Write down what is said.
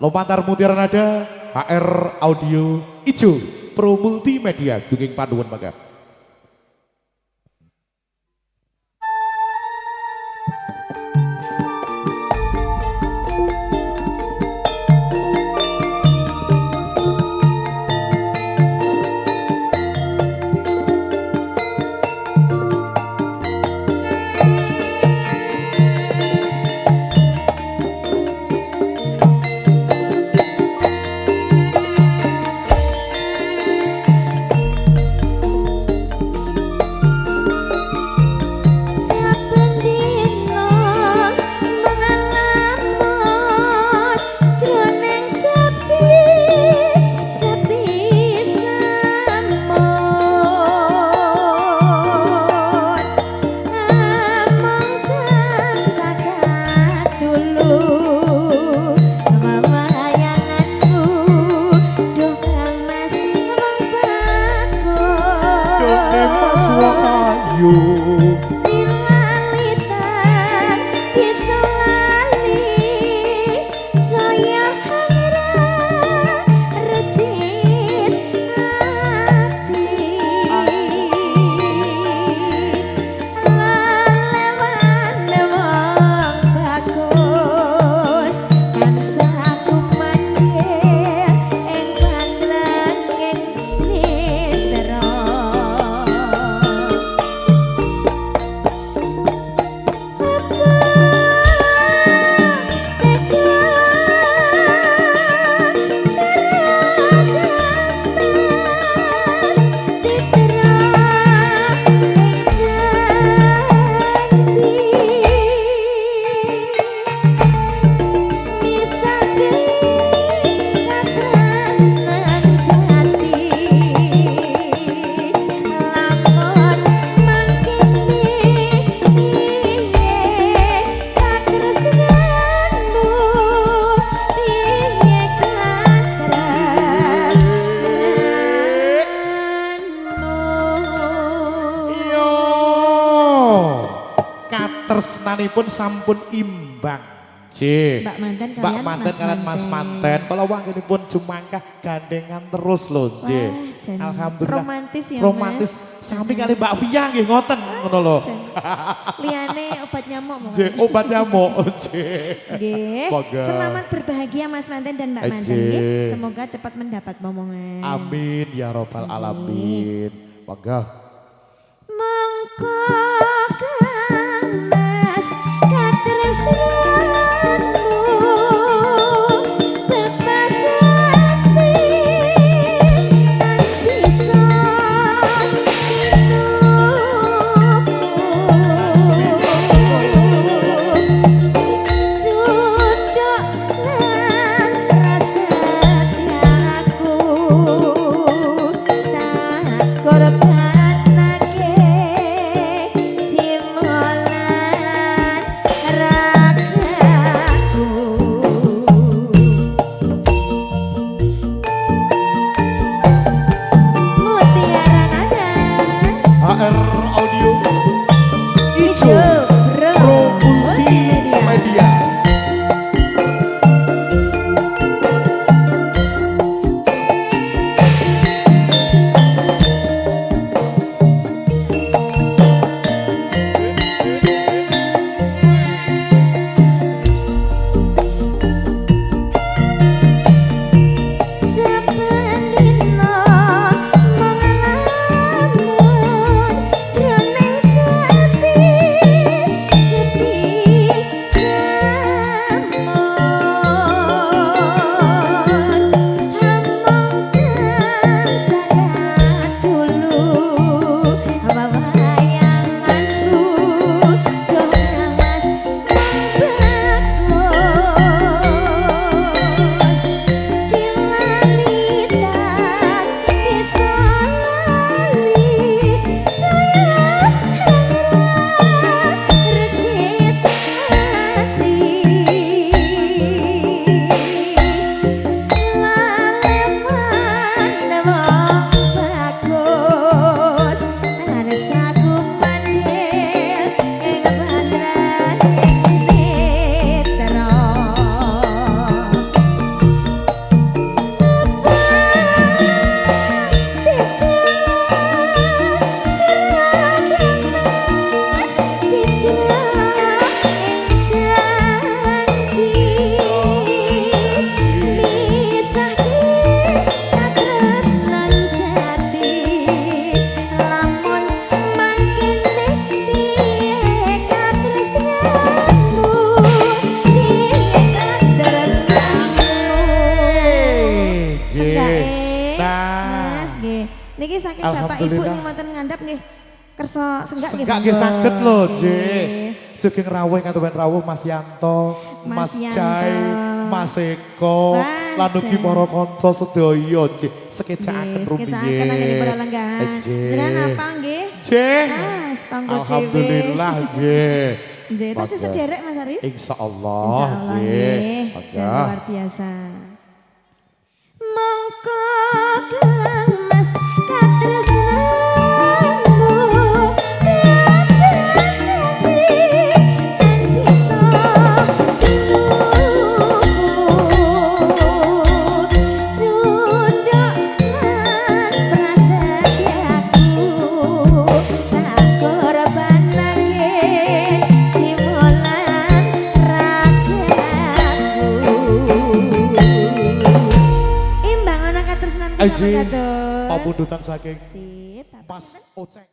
Lomantar Mutiara Nada, HR Audio Ijo Pro Multimedia Dunging Panduan Mangga. Tresnanipun sampun imbang. Nggih. Mbak Manten kalian Mas Manten. Kalau wanggenipun jumangkah gandengan terus lho, nggih. Alhamdulillah. Romantis ya, romantis. Mas. Sami kali Mbak Pia nggih ngoten ngono lho. Liane obat nyamuk mau. Nggih, obat nyamuk. Nggih. Selamat berbahagia Mas Manten dan Mbak Manten nggih. Semoga cepat mendapat momongan. Amin ya robbal alamin. Monggo. Monggo Mas katresnanmu bebas hati bisa sudok lan rasaku tak korbanake Niki saking Bapak Ibu sing wonten ngandhap nggih kersa senggak nggih. Senggak nggih saged lho, nggih. Sugeng rawuh kantuwen rawuh Mas Yanto, Mas Jai, Mas Eko, lan ugi para kanca sedaya nggih. Sekecakaken rumiyin. Sekecakaken nggih para lenggahan. Jenengan apa nggih? Nggih. Tanggo dhewe. Alhamdulillah nggih. Nggih, tasih sederek Mas Aris. Insyaallah nggih. Luar biasa. Mongko kang Mas katresnanmu Aji, pamundutan saking Mas Oceng.